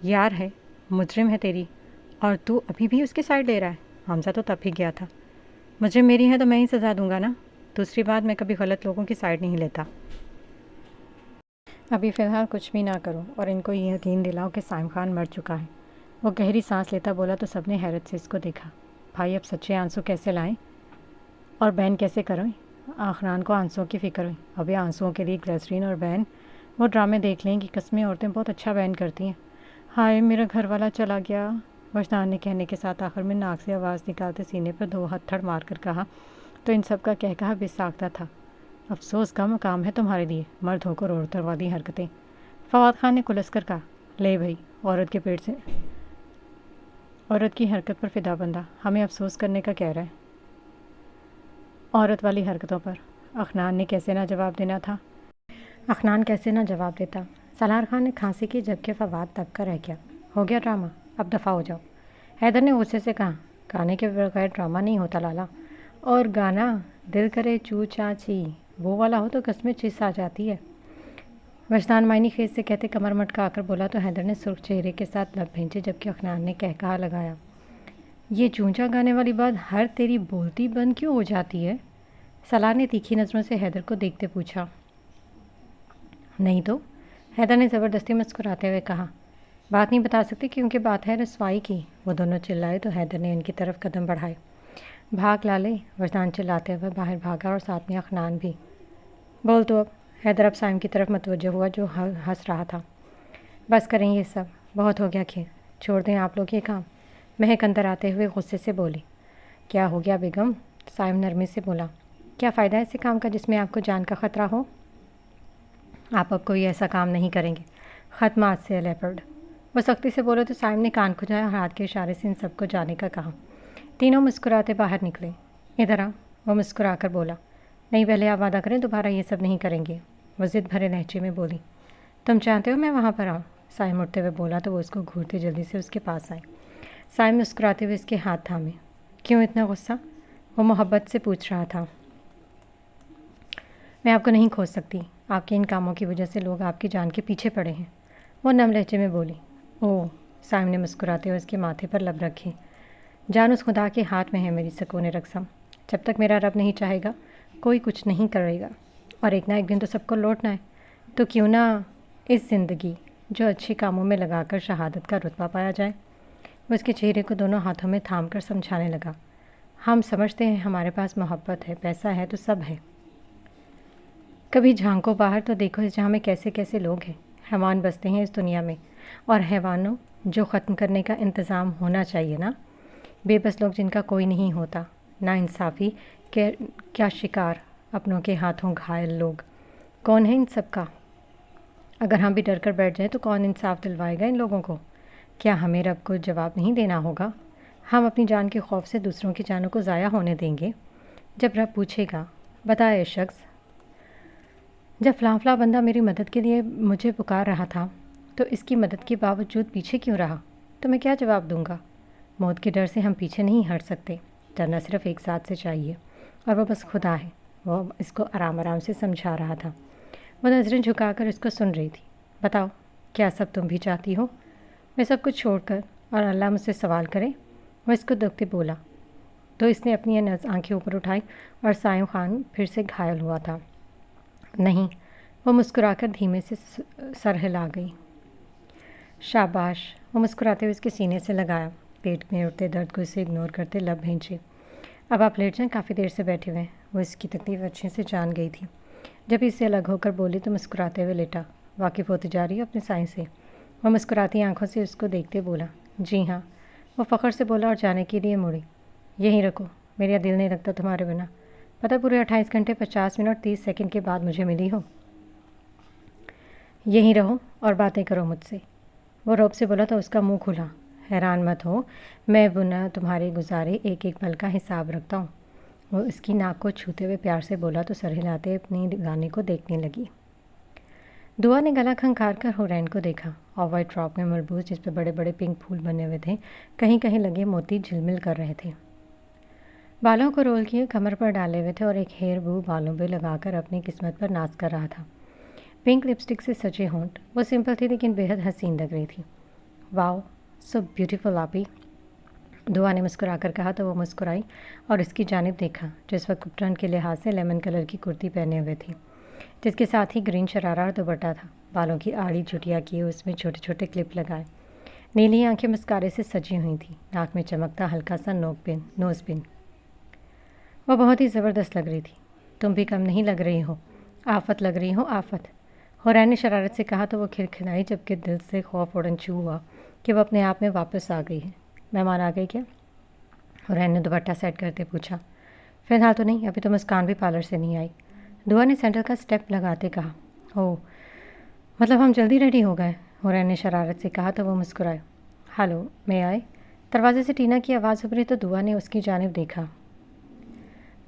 یار ہے، مجرم ہے تیری، اور تو ابھی بھی اس کی سائڈ لے رہا ہے؟ حمزہ تو تب ہی گیا تھا۔ مجرم میری ہے تو میں ہی سزا دوں گا نا۔ دوسری بات، میں کبھی غلط لوگوں کی سائڈ نہیں لیتا۔ ابھی فی الحال کچھ بھی نہ کرو اور ان کو یہ یقین دلاؤ کہ سائم خان مر چکا ہے۔ وہ گہری سانس لیتا بولا تو سب نے حیرت سے اس کو دیکھا۔ بھائی اب سچے آنسو کیسے لائیں اور بین کیسے کریں؟ آخران کو آنسوں کی فکر ہوئی۔ اب یہ آنسوؤں کے لیے گلیسرین اور بین وہ ڈرامے دیکھ لیں گی، قسمیں عورتیں بہت اچھا بین کرتی ہیں۔ ہائے میرا گھر والا چلا گیا، وجدان نے کہنے کے ساتھ آخر میں ناک سے آواز نکالتے سینے پر 2 ہتھڑ مار کر کہا تو ان سب کا کہا بے ساختہ تھا۔ افسوس کا مقام ہے تمہارے لیے، مرد ہو کر عورتوں والی حرکتیں۔ فواد خان نے کلس کر کہا، لے بھائی، عورت کے پیٹ سے عورت کی حرکت پر فدا بندہ، ہمیں افسوس کرنے کا کہہ رہا ہے عورت والی حرکتوں پر۔ اخنان نے کیسے نہ جواب دینا تھا، اخنان کیسے نہ جواب دیتا۔ سالار خان نے کھانسی کی جبکہ فواد تب کا رہ گیا۔ ہو گیا ڈرامہ، اب دفعہ ہو جاؤ، حیدر نے غصے سے کہا۔ گانے کے بغیر ڈرامہ نہیں ہوتا لالا، اور گانا دل کرے چو چا چی وہ والا ہو تو قسمیں چس آ جاتی ہے، وجدان معنی خیز سے کہتے کمر مٹکا کر بولا تو حیدر نے سرخ چہرے کے ساتھ لب بھینچے جبکہ اخنان نے کہا لگایا، یہ چونچا گانے والی بات ہر تیری بولتی بند کیوں ہو جاتی ہے؟ سالار نے تیکھی نظروں سے حیدر کو دیکھتے پوچھا۔ نہیں تو، حیدر نے زبردستی مسکراتے ہوئے کہا، بات نہیں بتا سکتی کیونکہ بات ہے رسوائی کی، وہ دونوں چلائے تو حیدر نے ان کی طرف قدم بڑھائے۔ بھاگ لالے، وجدان چلاتے ہوئے باہر بھاگا اور ساتھ میں عقنان بھی۔ بول تو اب، حیدر اب سائم کی طرف متوجہ ہوا جو ہنس رہا تھا۔ بس کریں یہ سب، بہت ہو گیا کھیل، چھوڑ دیں آپ لوگ یہ کام، مہک اندر آتے ہوئے غصے سے بولی۔ کیا ہو گیا بیگم؟ سائم نرمی سے بولا۔ کیا فائدہ ہے ایسے کام کا جس میں آپ کو جان کا خطرہ ہو؟ آپ اب کوئی ایسا کام نہیں کریں گے، ختم آج سے لیپرڈ۔ وہ سختی سے بولے تو سائم نے کان کھجایا اور ہاتھ کے اشارے سے ان سب کو جانے کا کہا۔ تینوں مسکراتے باہر نکلے۔ ادھر آ، وہ مسکرا کر بولا۔ نہیں، پہلے آپ وعدہ کریں دوبارہ یہ سب نہیں کریں گے، وہ ضد بھرے لہجے میں بولی۔ تم چاہتے ہو میں وہاں پر آؤں؟ سائم اٹھتے ہوئے بولا تو وہ اس کو گھورتے جلدی سے اس کے پاس آئے۔ سائم مسکراتے ہوئے اس کے ہاتھ تھامے۔ کیوں اتنا غصہ؟ وہ محبت سے پوچھ رہا تھا۔ میں آپ کو نہیں کھوج سکتی، آپ کے ان کاموں کی وجہ سے لوگ آپ کی جان کے پیچھے پڑے ہیں، وہ نم لہجے میں بولی۔ اوہ، سائم نے مسکراتے ہوئے اس کے ماتھے پر لب رکھی۔ جان اس خدا کے ہاتھ میں ہے میری سکون رقصم، جب تک میرا رب نہیں چاہے گا کوئی کچھ نہیں کرے گا، اور ایک نہ ایک دن تو سب کو لوٹنا ہے، تو کیوں نہ اس زندگی جو اچھے کاموں میں لگا کر شہادت کا رتبہ پایا جائے۔ وہ اس کے چہرے کو دونوں ہاتھوں میں تھام کر سمجھانے لگا۔ ہم سمجھتے ہیں ہمارے پاس محبت ہے، پیسہ ہے تو سب ہے، کبھی جھانکو باہر تو دیکھو اس جہاں میں کیسے کیسے لوگ ہیں، حیوان بستے ہیں اس دنیا میں، اور حیوانوں جو ختم کرنے کا انتظام ہونا چاہیے نا، بے بس لوگ جن کا کوئی نہیں ہوتا، نا انصافی کے کیا شکار، اپنوں کے ہاتھوں گھائل لوگ، کون ہے ان سب کا؟ اگر ہم بھی ڈر کر بیٹھ جائیں تو کون انصاف دلوائے گا ان لوگوں کو؟ کیا ہمیں رب کو جواب نہیں دینا ہوگا؟ ہم اپنی جان کے خوف سے دوسروں کی جانوں کو ضائع ہونے دیں گے؟ جب رب پوچھے گا، بتائے شخص، جب فلاں فلاں بندہ میری مدد کے لیے مجھے پکار رہا تھا تو اس کی مدد کے باوجود پیچھے کیوں رہا، تو میں کیا جواب دوں گا؟ موت کے ڈر سے ہم پیچھے نہیں ہٹ سکتے، ڈرنا صرف ایک ذات سے چاہیے، اور وہ بس خدا ہے۔ وہ اس کو آرام آرام سے سمجھا رہا تھا۔ وہ نظریں جھکا کر اس کو سن رہی تھی۔ بتاؤ، کیا سب تم بھی چاہتی ہو؟ میں سب کچھ چھوڑ کر اور اللہ مجھ سے سوال کرے؟ وہ اس کو دکھتے بولا تو اس نے اپنی آنکھیں اوپر اٹھائی اور سائم خان پھر سے گھائل ہوا تھا۔ نہیں، وہ مسکرا کر دھیمے سے سر ہلا گئی۔ شاباش، وہ مسکراتے ہوئے اس کے سینے سے لگایا، پیٹ میں اٹھتے درد کو اسے اگنور کرتے لب بھینچے۔ اب آپ لیٹ جائیں، کافی دیر سے بیٹھے ہوئے ہیں۔ وہ اس کی تکلیف اچھے سے جان گئی تھی۔ جب اس سے الگ ہو کر بولی تو مسکراتے ہوئے لیٹا۔ واقف ہوتی جا رہی ہے اپنے سائیں سے؟ وہ مسکراتی آنکھوں سے اس کو دیکھتے بولا۔ جی ہاں، وہ فخر سے بولا اور جانے کے لیے مڑی۔ یہیں رکو، میرا دل نہیں لگتا تمہارے بنا، پتہ پورے 28 گھنٹے 50 منٹ 30 سیکنڈ کے بعد مجھے ملی ہو۔ یہیں رہو اور باتیں کرو مجھ سے، وہ رعب سے بولا تو اس کا منہ کھلا۔ حیران مت ہو، میں بنا تمہارے گزارے ایک ایک پل کا حساب رکھتا ہوں، وہ اس کی ناک کو چھوتے ہوئے پیار سے بولا تو سر ہلاتے اپنی گانے کو دیکھنے لگی۔ دعا نے گلا کھنکھار کر ہورین کو دیکھا۔ آف وائٹ فراک میں ملبوس جس پہ بڑے بڑے پنک پھول بنے ہوئے تھے، کہیں کہیں لگے موتی جھلمل کر رہے تھے۔ بالوں کو رول کیے کمر پر ڈالے ہوئے تھے اور ایک ہیئر بو بالوں پہ لگا کر اپنی قسمت پر ناز کر رہا تھا۔ پنک لپسٹک سے سجے ہونٹ، وہ سمپل تھی لیکن بے حد حسین لگ رہی تھی۔ واؤ، سو بیوٹیفل آپی، دعا نے مسکرا کر کہا تو وہ مسکرائی اور اس کی جانب دیکھا جو اس وقت کپتان کے لحاظ سے لیمن کلر کی کرتی پہنے ہوئے تھی، جس کے ساتھ ہی گرین شرارہ اور دوپٹہ تھا۔ بالوں کی آڑی چٹیا کیے اس میں چھوٹے چھوٹے کلپ لگائے، نیلی آنکھیں مسکارے سے سجی ہوئی تھیں، ناک میں چمکتا ہلکا سا نوز پن۔ وہ بہت ہی زبردست لگ رہی تھی۔ تم بھی کم نہیں لگ رہی ہو، آفت لگ رہی ہو، آفت، ہورین نے شرارت سے کہا تو وہ کھڑکھڑائی جبکہ دل سے خوف اڑن چھو ہوا کہ وہ اپنے آپ میں واپس آ گئی ہے۔ مہمان آ گئی کیا؟ ہورین نے دوپٹہ سیٹ کرتے پوچھا۔ فی الحال تو نہیں، ابھی تو مسکان بھی پارلر سے نہیں آئی، دعا نے سینڈل کا سٹیپ لگاتے کہا۔ اوہ، مطلب ہم جلدی ریڈی ہو گئے، ہورین نے شرارت سے کہا تو وہ مسکرائے۔ ہلو، میں آئے؟ دروازے سے ٹینا کی آواز ابھری تو دعا نے اس کی جانب دیکھا۔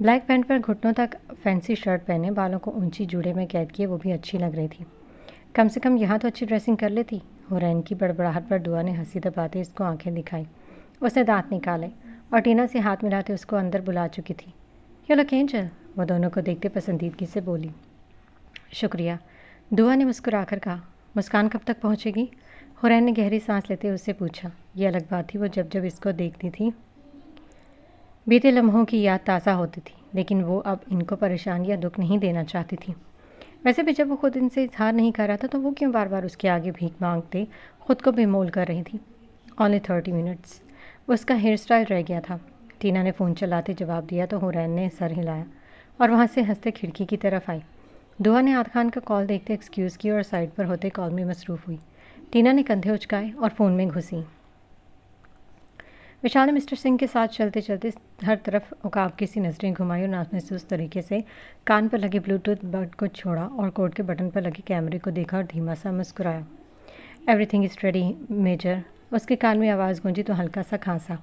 بلیک پینٹ پر گھٹنوں تک فینسی شرٹ پہنے، بالوں کو اونچی جوڑے میں قید کیے، وہ بھی اچھی لگ رہی تھی۔ کم سے کم یہاں تو اچھی ڈریسنگ کر لیتی۔ ہورین کی بڑبڑاہٹ پر دعا نے ہنسی دباتے اس کو آنکھیں دکھائی۔ اس نے دانت نکالے اور ٹینا سے ہاتھ ملاتے اس کو اندر بلا چکی تھی۔ یو لک اینجل، وہ دونوں کو دیکھتے پسندیدگی سے بولی۔ شکریہ، دعا نے مسکرا کر کہا۔ مسکان کب تک پہنچے گی؟ ہورین نے گہری سانس لیتے اس سے پوچھا۔ یہ الگ بات تھی وہ جب جب اس کو دیکھتی تھی بیتے لمحوں کی یاد تازہ ہوتی تھی، لیکن وہ اب ان کو پریشان یا دکھ نہیں دینا چاہتی تھی۔ ویسے بھی جب وہ خود ان سے اظہار نہیں کر رہا تھا تو وہ کیوں بار بار اس کے آگے بھیک مانگتے خود کو بے مول کر رہی تھی۔ Only 30 minutes. اس کا ہیئر اسٹائل رہ گیا تھا۔ ٹینا نے فون چلاتے جواب دیا تو حورین نے سر ہلایا اور وہاں سے ہنستے کھڑکی کی طرف آئی۔ دعا نے عاد خان کا کال دیکھتے ایکسکیوز کی اور سائڈ پر ہوتے کال میں مصروف ہوئی۔ ٹینا نے کندھے اچکائے اور فون میں گھسی۔ وشال نے مسٹر سنگھ کے ساتھ چلتے چلتے ہر طرف عقاب کی سی نظریں گھمائی اور نامحسوس طریقے سے کان پر لگے بلوٹوتھ بڈ کو چھوڑا اور کوٹ کے بٹن پر لگے کیمرے کو دیکھا اور دھیما سا مسکرایا۔ Everything is ready major. اس کے کان میں آواز گونجی تو ہلکا سا کھانسا،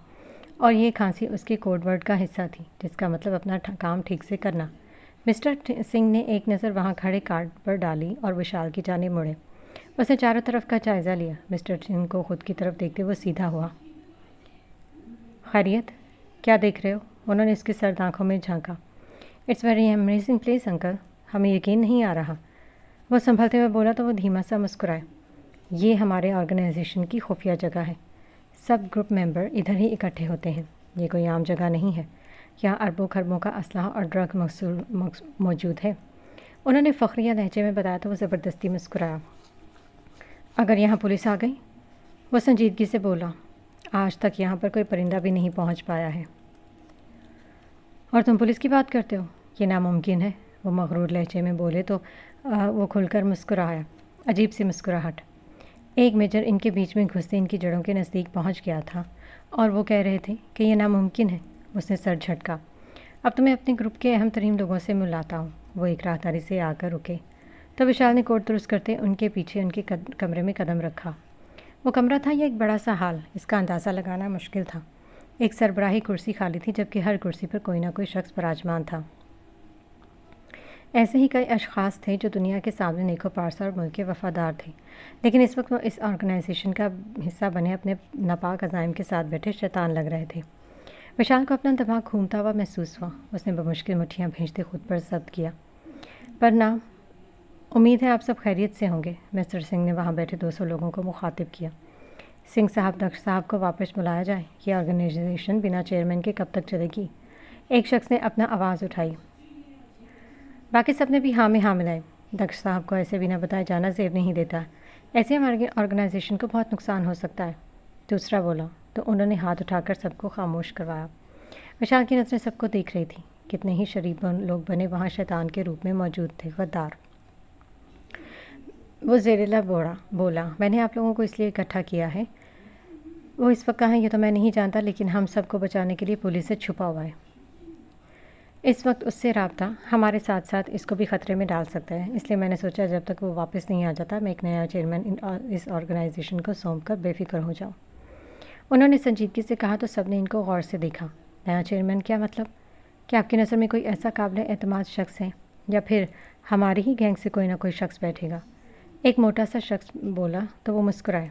اور یہ کھانسی اس کے کوڈ ورڈ کا حصہ تھی، جس کا مطلب اپنا کام ٹھیک سے کرنا۔ مسٹر سنگھ نے ایک نظر وہاں کھڑے کارڈ پر ڈالی اور وشال کی جانب مڑے۔ اس نے چاروں طرف کا جائزہ لیا۔ مسٹر سنگھ کو خود کی طرف دیکھتے وہ سیدھا ہوا۔ خیریت؟ کیا دیکھ رہے ہو؟ انہوں نے اس کی سرد آنکھوں میں جھانکا۔ It's very amazing place uncle, ہمیں یقین نہیں آ رہا۔ وہ سنبھلتے ہوئے بولا تو وہ دھیما سا مسکرائے۔ یہ ہمارے آرگنائزیشن کی خفیہ جگہ ہے، سب گروپ ممبر ادھر ہی اکٹھے ہوتے ہیں، یہ کوئی عام جگہ نہیں ہے، یہاں اربوں خربوں کا اسلحہ اور ڈرگ موجود ہے۔ انہوں نے فخریہ لہجے میں بتایا تو وہ زبردستی مسکرایا۔ اگر یہاں پولیس آ گئی؟ وہ سنجیدگی سے بولا، آج تک یہاں پر کوئی پرندہ بھی نہیں پہنچ پایا ہے۔ اور تم پولیس کی بات کرتے ہو؟ یہ ناممکن ہے، وہ مغرور لہجے میں بولے تو وہ کھل کر مسکرایا، عجیب سی مسکراہٹ۔ ایک میجر ان کے بیچ میں گھستے ان کی جڑوں کے نزدیک پہنچ گیا تھا اور وہ کہہ رہے تھے کہ یہ ناممکن ہے۔ اس نے سر جھٹکا۔ اب تو میں اپنے گروپ کے اہم ترین لوگوں سے ملاتا ہوں۔ وہ ایک راہداری سے آ کر رکے تو وشال نے کوٹ درست کرتے ان کے پیچھے ان کے کمرے میں قدم رکھا۔ وہ کمرہ تھا یا ایک بڑا سا ہال، اس کا اندازہ لگانا مشکل تھا۔ ایک سربراہی کرسی خالی تھی جبکہ ہر کرسی پر کوئی نہ کوئی شخص براجمان تھا۔ ایسے ہی کئی اشخاص تھے جو دنیا کے سامنے نیک و پارسا اور ملک کے وفادار تھے، لیکن اس وقت وہ اس آرگنائزیشن کا حصہ بنے اپنے ناپاک عزائم کے ساتھ بیٹھے شیطان لگ رہے تھے۔ وشال کو اپنا دماغ گھومتا ہوا محسوس ہوا۔ اس نے بمشکل مٹھیاں بھیجتے خود پر ضبط کیا۔ پرنام، امید ہے آپ سب خیریت سے ہوں گے۔ مسٹر سنگھ نے وہاں بیٹھے 200 لوگوں کو مخاطب کیا۔ سنگھ صاحب، دکش صاحب کو واپس بلایا جائے، یہ آرگنائزیشن بنا چیئرمین کے کب تک چلے گی؟ ایک شخص نے اپنا آواز اٹھائی۔ باقی سب نے بھی ہاں میں ہاں ملائے۔ دکش صاحب کو ایسے بنا بتائے جانا زیب نہیں دیتا، ایسے ہماری آرگنائزیشن کو بہت نقصان ہو سکتا ہے۔ دوسرا بولا تو انہوں نے ہاتھ اٹھا کر سب کو خاموش کروایا۔ وشال کی نظریں سب کو دیکھ رہی تھیں۔ کتنے ہی شریف لوگ بنے وہاں شیطان کے روپ میں موجود تھے، غدار۔ وہ زیر لب بولا، میں نے آپ لوگوں کو اس لیے اکٹھا کیا ہے۔ وہ اس وقت کہاں ہے یہ تو میں نہیں جانتا، لیکن ہم سب کو بچانے کے لیے پولیس سے چھپا ہوا ہے۔ اس وقت اس سے رابطہ ہمارے ساتھ ساتھ اس کو بھی خطرے میں ڈال سکتا ہے، اس لیے میں نے سوچا جب تک وہ واپس نہیں آ جاتا میں ایک نیا چیئرمین اس آرگنائزیشن کو سونپ کر بے فکر ہو جاؤں۔ انہوں نے سنجیدگی سے کہا تو سب نے ان کو غور سے دیکھا۔ نیا چیئرمین کیا مطلب؟ کیا آپ کی نظر میں کوئی ایسا قابل اعتماد شخص ہے، یا پھر ہماری ہی گینگ سے کوئی نہ کوئی شخص بیٹھے گا؟ ایک موٹا سا شخص بولا تو وہ مسکرائے۔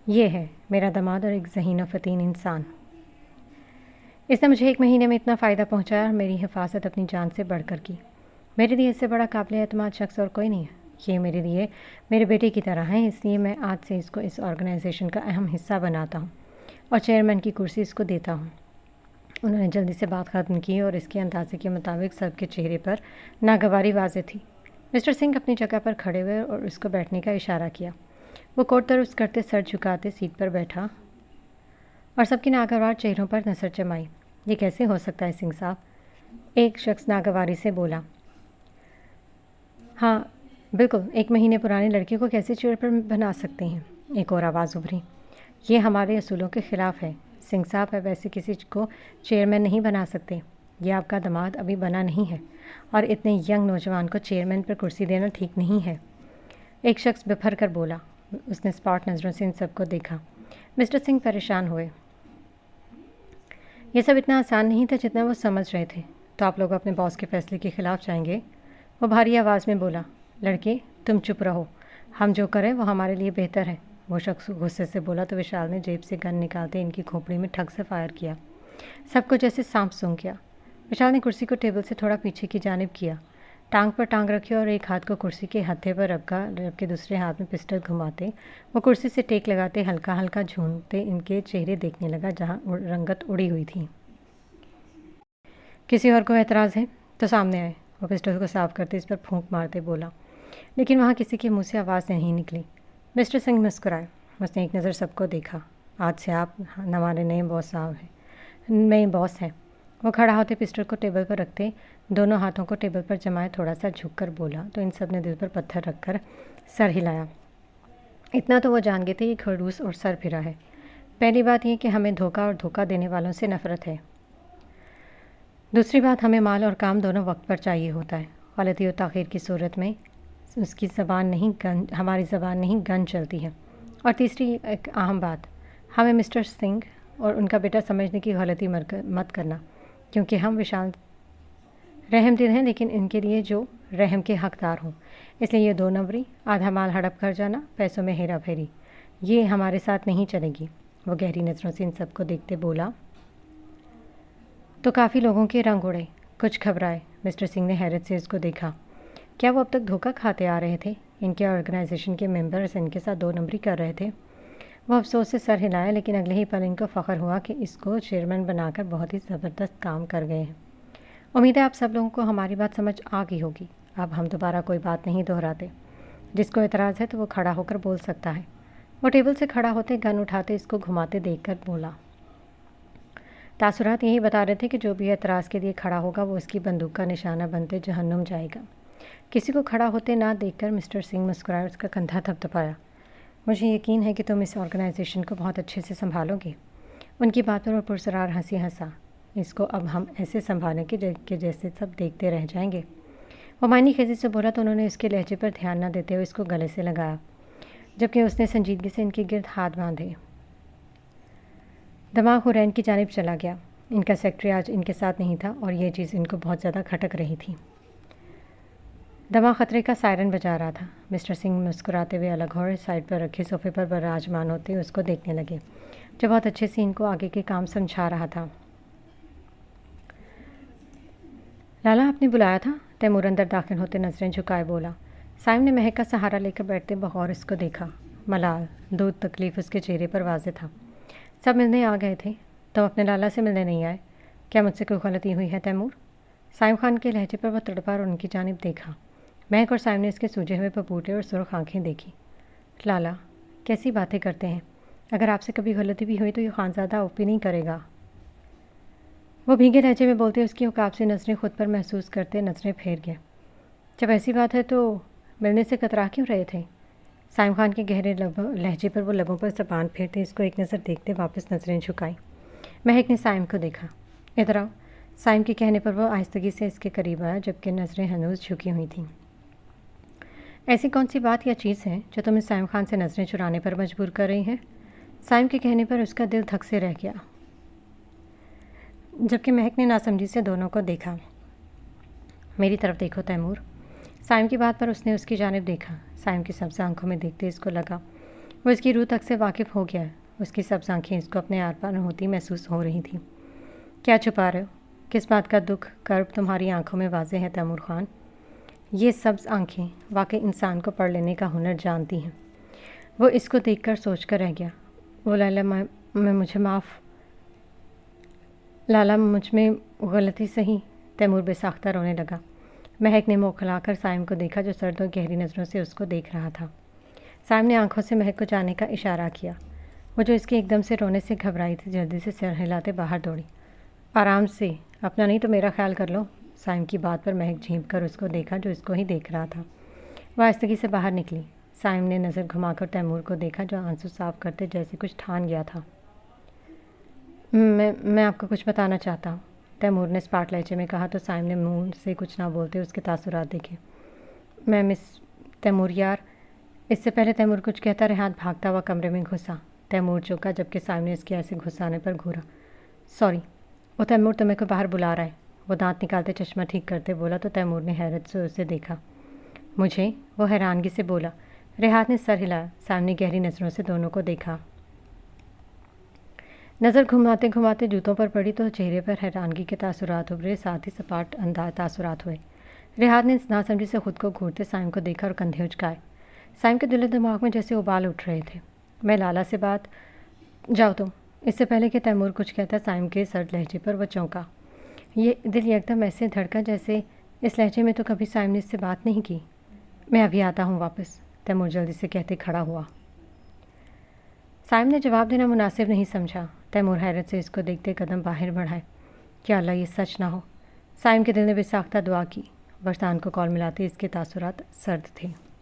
یہ ہے میرا داماد اور ایک ذہین و فطین انسان۔ اس نے مجھے 1 مہینے میں اتنا فائدہ پہنچایا اور میری حفاظت اپنی جان سے بڑھ کر کی۔ میرے لیے اس سے بڑا قابل اعتماد شخص اور کوئی نہیں ہے۔ یہ میرے لیے میرے بیٹے کی طرح ہے، اس لیے میں آج سے اس کو اس آرگنائزیشن کا اہم حصہ بناتا ہوں اور چیئرمین کی کرسی اس کو دیتا ہوں۔ انہوں نے جلدی سے بات ختم کی اور اس کے اندازے کے مطابق سب کے چہرے پر ناگواری واضح تھی۔ مسٹر سنگھ اپنی جگہ پر کھڑے ہوئے اور اس کو بیٹھنے کا اشارہ کیا۔ وہ کوٹ درست کرتے سر جھکاتے سیٹ پر بیٹھا اور سب کے ناگوار چہروں پر نظر جمائی۔ یہ کیسے ہو سکتا ہے سنگھ صاحب؟ ایک شخص ناگواری سے بولا۔ ہاں بالکل، 1 مہینے پرانے لڑکے کو کیسے چیئرمین بنا سکتے ہیں؟ ایک اور آواز ابھری۔ یہ ہمارے اصولوں کے خلاف ہے سنگھ صاحب، آپ ایسے کسی کو چیئرمین نہیں بنا سکتے۔ یہ آپ کا داماد ابھی بنا نہیں ہے اور اتنے ینگ نوجوان کو چیئرمین پر کرسی دینا ٹھیک نہیں ہے۔ ایک شخص بپھر کر بولا۔ اس نے اسپاٹ نظروں سے ان سب کو دیکھا۔ مسٹر سنگھ پریشان ہوئے۔ یہ سب اتنا آسان نہیں تھا جتنا وہ سمجھ رہے تھے۔ تو آپ لوگ اپنے باس کے فیصلے کے خلاف جائیں گے؟ وہ بھاری آواز میں بولا۔ لڑکے تم چپ رہو، ہم جو کریں وہ ہمارے لیے بہتر ہے، وہ شخص غصے سے بولا تو وشال نے جیب سے گن نکالتے ان کی کھوپڑی میں ٹھگ سے فائر کیا۔ سب کو جیسے سانپ سونگ گیا۔ وشال نے کرسی کو ٹیبل سے تھوڑا پیچھے کی جانب کیا، ٹانگ پر ٹانگ رکھی اور ایک ہاتھ کو کرسی کے ہتھے پر رکھا جبکہ دوسرے ہاتھ میں پسٹل گھماتے وہ کرسی سے ٹیک لگاتے ہلکا ہلکا جھومتے ان کے چہرے دیکھنے لگا جہاں رنگت اڑی ہوئی تھی۔ کسی اور کو اعتراض ہے تو سامنے آئے، وہ پسٹل کو صاف کرتے اس پر پھونک مارتے بولا، لیکن وہاں کسی کے منہ سے آواز نہیں نکلی۔ مسٹر سنگھ مسکرائے۔ اس نے ایک نظر سب کو دیکھا۔ آج سے آپ ہمارے نئے باس ہیں۔ وہ کھڑا ہوتے پسٹل کو ٹیبل پر رکھتے دونوں ہاتھوں کو ٹیبل پر جمائے تھوڑا سا جھک کر بولا تو ان سب نے دل پر پتھر رکھ کر سر ہلایا۔ اتنا تو وہ جان گئے تھے یہ خڑوس اور سر پھرا ہے۔ پہلی بات یہ کہ ہمیں دھوکہ اور دھوکہ دینے والوں سے نفرت ہے۔ دوسری بات ہمیں مال اور کام دونوں وقت پر چاہیے ہوتا ہے۔ غلطی اور تاخیر کی صورت میں ہماری زبان نہیں گن چلتی ہے۔ اور تیسری ایک اہم بات، ہمیں مسٹر سنگھ اور ان کا بیٹا سمجھنے کی غلطی مت کرنا، کیونکہ ہم وشال رحم دل ہیں لیکن ان کے لیے جو رحم کے حقدار ہوں۔ اس لیے یہ 2 نمبری، آدھا مال ہڑپ کر جانا، پیسوں میں ہیرا پھیری، یہ ہمارے ساتھ نہیں چلے گی۔ وہ گہری نظروں سے ان سب کو دیکھتے بولا تو کافی لوگوں کے رنگ اڑے، کچھ گھبرائے۔ مسٹر سنگھ نے حیرت سے اس کو دیکھا۔ کیا وہ اب تک دھوکہ کھاتے آ رہے تھے؟ ان کے آرگنائزیشن کے ممبرز ان کے ساتھ 2 نمبری کر رہے تھے۔ وہ افسوس سے سر ہلایا، لیکن اگلے ہی پل ان کو فخر ہوا کہ اس کو چیئرمین بنا کر بہت ہی زبردست کام کر گئے ہیں۔ امید ہے آپ سب لوگوں کو ہماری بات سمجھ آ گئی ہوگی۔ اب ہم دوبارہ کوئی بات نہیں دہراتے۔ جس کو اعتراض ہے تو وہ کھڑا ہو کر بول سکتا ہے۔ وہ ٹیبل سے کھڑا ہوتے گن اٹھاتے اس کو گھماتے دیکھ کر بولا۔ تاثرات یہی بتا رہے تھے کہ جو بھی اعتراض کے لیے کھڑا ہوگا وہ اس کی بندوق کا نشانہ بنتے جہنم جائے گا۔ کسی کو کھڑا ہوتے نہ دیکھ کر مسٹر سنگھ مسکرائے، اس کا کندھا تھپتھپایا۔ مجھے یقین ہے کہ تم اس آرگنائزیشن کو بہت اچھے سے سنبھالو گے۔ ان کی بات پر پرسرار ہنسی ہنسا۔ اس کو اب ہم ایسے سنبھالیں کہ جیسے سب دیکھتے رہ جائیں گے۔ وہ معنی خیزی سے بولا تو انہوں نے اس کے لہجے پر دھیان نہ دیتے ہوئے اس کو گلے سے لگایا، جبکہ اس نے سنجیدگی سے ان کے گرد ہاتھ باندھے۔ دماغ حرین کی جانب چلا گیا۔ ان کا سیکرٹری آج ان کے ساتھ نہیں تھا اور یہ چیز ان کو بہت زیادہ کھٹک رہی تھی۔ دماغ خطرے کا سائرن بجا رہا تھا۔ مسٹر سنگھ مسکراتے ہوئے الگ اور سائڈ پر رکھے صوفے پر براجمان ہوتے اس کو دیکھنے لگے، جو بہت اچھے سے ان کو آگے کے کام سمجھا رہا تھا۔ لالا آپ نے بلایا تھا؟ تیمور اندر داخل ہوتے نظریں جھکائے بولا۔ سائم نے مہک کا سہارا لے کر بیٹھتے بغور اس کو دیکھا۔ ملال، دودھ تکلیف اس کے چہرے پر واضح تھا۔ سب ملنے آ گئے تھے، تم اپنے لالا سے ملنے نہیں آئے؟ کیا مجھ سے کوئی غلطی ہوئی ہے تیمور؟ سائم خان کے لہجے پر وہ تڑپا اور ان کی جانب دیکھا۔ مہک اور سائم نے اس کے سوجے ہوئے پپوٹے اور سرخ آنکھیں دیکھی۔ لالا، کیسی باتیں کرتے ہیں؟ اگر آپ سے کبھی غلطی بھی ہوئی تو یہ خانزادہ اوپی نہیں کرے گا۔ وہ بھیگے لہجے میں بولتے اس کی عقاب سے نظریں خود پر محسوس کرتے نظریں پھیر گئے۔ جب ایسی بات ہے تو ملنے سے کترا کیوں رہے تھے؟ سائم خان کے گہرے لہجے پر وہ لبوں پر زبان پھیرتے اس کو ایک نظر دیکھتے واپس نظریں جھکائیں۔ مہک نے سائم کو دیکھا۔ ادھر آؤ۔ سائم کے کہنے پر وہ آہستگی سے اس کے قریب آیا، جبکہ نظریں ہنوز جھکی ہوئی تھیں۔ ایسی کون سی بات یا چیز ہے جو تمہیں سائم خان سے نظریں چرانے پر مجبور کر رہی ہے؟ سائم کے کہنے پر اس کا دل دھک سے رہ گیا، جبکہ مہک نے ناسمجھی سے دونوں کو دیکھا۔ میری طرف دیکھو تیمور۔ سائم کی بات پر اس نے اس کی جانب دیکھا۔ سائم کی سبز آنکھوں میں دیکھتے اس کو لگا وہ اس کی روح تک سے واقف ہو گیا ہے۔ اس کی سبز آنکھیں اس کو اپنے آر پار ہوتی محسوس ہو رہی تھیں۔ کیا چھپا رہے ہو؟ کس بات کا دکھ کرب تمہاری آنکھوں میں واضح ہے تیمور خان؟ یہ سبز آنکھیں واقعی انسان کو پڑھ لینے کا ہنر جانتی ہیں۔ وہ اس کو دیکھ کر سوچ کر رہ گیا۔ وہ لالا مجھ میں غلطی سہی۔ تیمور بے ساختہ رونے لگا۔ مہک نے منہ کھلا کر سائم کو دیکھا، جو سرد اور گہری نظروں سے اس کو دیکھ رہا تھا۔ سائم نے آنکھوں سے مہک کو جانے کا اشارہ کیا۔ وہ جو اس کے ایک دم سے رونے سے گھبرائی تھی جلدی سے سر ہلاتے باہر دوڑی۔ آرام سے، اپنا نہیں تو میرا خیال کر لو۔ سائم کی بات پر مہک جھینپ کر اس کو دیکھا، جو اس کو ہی دیکھ رہا تھا۔ وہ آہستگی سے باہر نکلی۔ سائم نے نظر گھما کر تیمور کو دیکھا، جو آنسو صاف کرتے جیسے کچھ ٹھان گیا تھا۔ میں آپ کو کچھ بتانا چاہتا ہوں، تیمور نے اسپاٹ لہجے میں کہا تو سائم نے منہ سے کچھ نہ بولتے اس کے تاثرات دیکھے۔ مس تیمور یار۔ اس سے پہلے تیمور کچھ کہتا ریحان بھاگتا ہوا کمرے میں گھسا۔ تیمور چوکا، جبکہ سائم نے اس کے ایسے گھسانے پر گھورا۔ سوری، وہ تیمور تمہیں کو باہر بلا رہا ہے۔ وہ دانت نکالتے چشمہ ٹھیک کرتے بولا تو تیمور نے حیرت سے اسے دیکھا۔ مجھے؟ وہ حیرانگی سے بولا۔ ریحان نے سر ہلایا۔ سائم نے گہری نظروں سے دونوں کو دیکھا۔ نظر گھماتے گھماتے جوتوں پر پڑی تو چہرے پر حیرانگی کے تاثرات ابھرے، ساتھ ہی سپاٹ انداز تاثرات ہوئے۔ ریحان نے ناسمجھی سے خود کو گھورتے سائم کو دیکھا اور کندھے اچکائے۔ سائم کے دل و دماغ میں جیسے ابال اٹھ رہے تھے۔ میں لالا سے بات جاؤ تم۔ اس سے پہلے کہ تیمور کچھ کہتا سائم کے سرد لہجے پر وہ چونکا۔ یہ دل یکدم ایسے دھڑکا جیسے اس لہجے میں تو کبھی سائم نے اس سے بات نہیں کی۔ میں ابھی آتا ہوں واپس، تیمور جلدی سے کہتے کھڑا ہوا۔ سائم نے جواب دینا مناسب نہیں سمجھا۔ تیمور حیرت سے اس کو دیکھتے قدم باہر بڑھائے۔ کیا اللہ یہ سچ نہ ہو؟ سائم کے دل نے بے ساختہ دعا کی۔ برسان کو کال ملاتے اس کے تاثرات سرد تھے۔